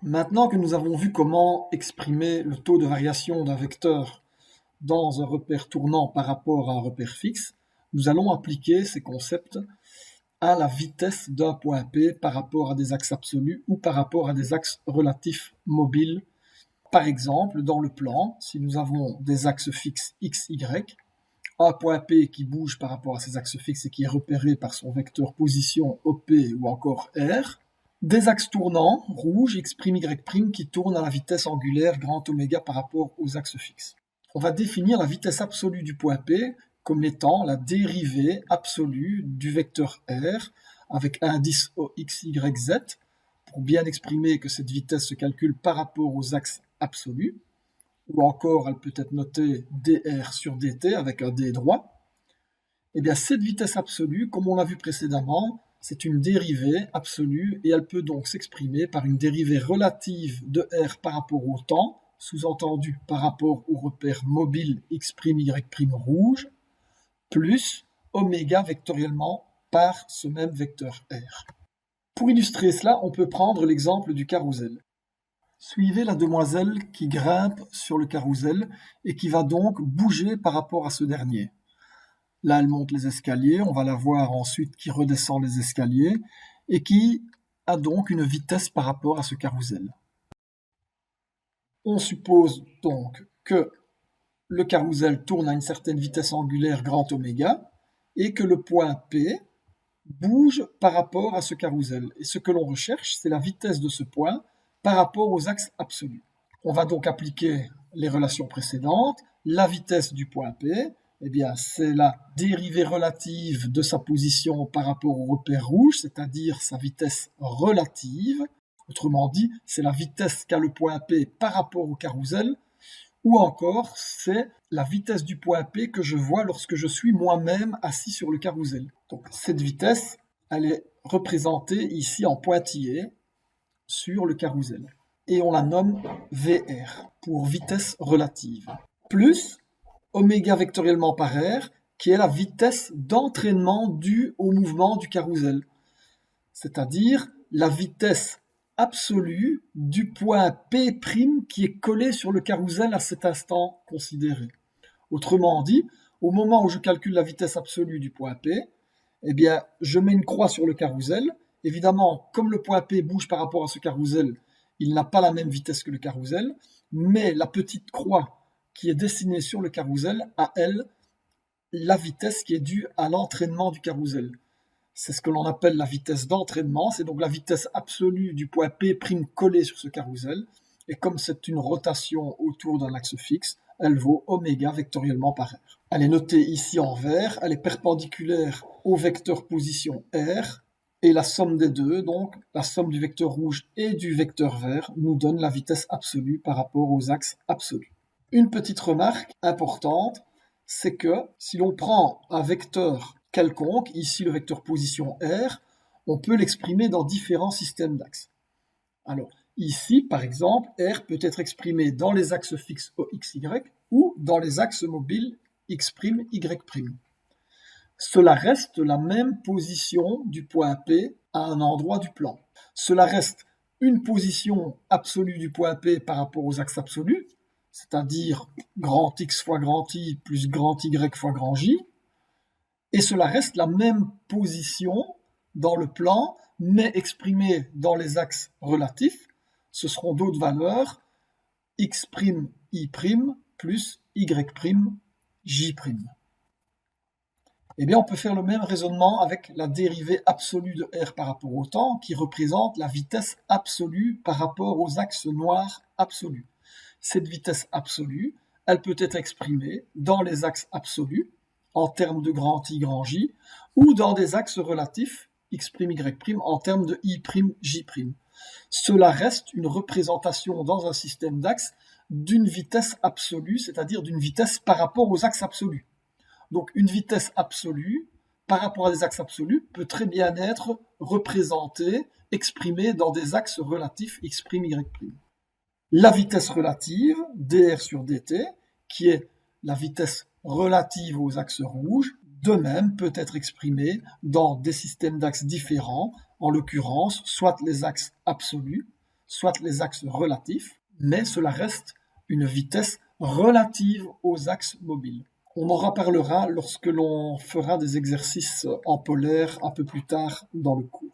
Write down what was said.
Maintenant que nous avons vu comment exprimer le taux de variation d'un vecteur dans un repère tournant par rapport à un repère fixe, nous allons appliquer ces concepts à la vitesse d'un point P par rapport à des axes absolus ou par rapport à des axes relatifs mobiles. Par exemple, dans le plan, si nous avons des axes fixes x, y, un point P qui bouge par rapport à ces axes fixes et qui est repéré par son vecteur position OP ou encore R, des axes tournants, rouge, x', y', qui tournent à la vitesse angulaire grand oméga par rapport aux axes fixes. On va définir la vitesse absolue du point P comme étant la dérivée absolue du vecteur R avec indice OX, Y, Z, pour bien exprimer que cette vitesse se calcule par rapport aux axes absolus, ou encore elle peut être notée dr sur dt avec un d droit. Et bien cette vitesse absolue, comme on l'a vu précédemment, c'est une dérivée absolue et elle peut donc s'exprimer par une dérivée relative de R par rapport au temps, sous-entendu par rapport au repère mobile x', y' rouge, plus oméga vectoriellement par ce même vecteur R. Pour illustrer cela, on peut prendre l'exemple du carrousel. Suivez la demoiselle qui grimpe sur le carrousel et qui va donc bouger par rapport à ce dernier. Là, elle monte les escaliers, on va la voir ensuite qui redescend les escaliers et qui a donc une vitesse par rapport à ce carrousel. On suppose donc que le carrousel tourne à une certaine vitesse angulaire grand oméga et que le point P bouge par rapport à ce carrousel. Et ce que l'on recherche, c'est la vitesse de ce point par rapport aux axes absolus. On va donc appliquer les relations précédentes. La vitesse du point P, eh bien, c'est la dérivée relative de sa position par rapport au repère rouge, c'est-à-dire sa vitesse relative. Autrement dit, c'est la vitesse qu'a le point P par rapport au carrousel, ou encore, c'est la vitesse du point P que je vois lorsque je suis moi-même assis sur le carrousel. Donc, cette vitesse, elle est représentée ici en pointillé sur le carrousel. Et on la nomme VR, pour vitesse relative. Plus oméga vectoriellement par R, qui est la vitesse d'entraînement due au mouvement du carrousel. C'est-à-dire la vitesse absolue du point P' qui est collé sur le carrousel à cet instant considéré. Autrement dit, au moment où je calcule la vitesse absolue du point P, eh bien, je mets une croix sur le carrousel. Évidemment, comme le point P bouge par rapport à ce carrousel, il n'a pas la même vitesse que le carrousel, mais la petite croix qui est dessinée sur le carrousel a, elle, la vitesse qui est due à l'entraînement du carrousel. C'est ce que l'on appelle la vitesse d'entraînement, c'est donc la vitesse absolue du point P' collé sur ce carrousel, et comme c'est une rotation autour d'un axe fixe, elle vaut oméga vectoriellement par R. Elle est notée ici en vert, elle est perpendiculaire au vecteur position R, et la somme des deux, donc la somme du vecteur rouge et du vecteur vert, nous donne la vitesse absolue par rapport aux axes absolus. Une petite remarque importante, c'est que si l'on prend un vecteur quelconque, ici le vecteur position R, on peut l'exprimer dans différents systèmes d'axes. Alors, ici, par exemple, R peut être exprimé dans les axes fixes OX, Y ou dans les axes mobiles X', Y'. Cela reste la même position du point P à un endroit du plan. Cela reste une position absolue du point P par rapport aux axes absolus, c'est-à-dire grand X fois grand I plus grand Y fois grand J, et cela reste la même position dans le plan, mais exprimée dans les axes relatifs. Ce seront d'autres valeurs, x', i' plus y', j'. Eh bien, on peut faire le même raisonnement avec la dérivée absolue de R par rapport au temps, qui représente la vitesse absolue par rapport aux axes noirs absolus. Cette vitesse absolue, elle peut être exprimée dans les axes absolus, en termes de grand I, grand J, ou dans des axes relatifs, x', y', en termes de I', J'. Cela reste une représentation dans un système d'axes d'une vitesse absolue, c'est-à-dire d'une vitesse par rapport aux axes absolus. Donc une vitesse absolue par rapport à des axes absolus peut très bien être représentée, exprimée dans des axes relatifs x', y'. La vitesse relative, dr sur dt, qui est la vitesse relative aux axes rouges, de même peut être exprimée dans des systèmes d'axes différents, en l'occurrence soit les axes absolus, soit les axes relatifs, mais cela reste une vitesse relative aux axes mobiles. On en reparlera lorsque l'on fera des exercices en polaire un peu plus tard dans le cours.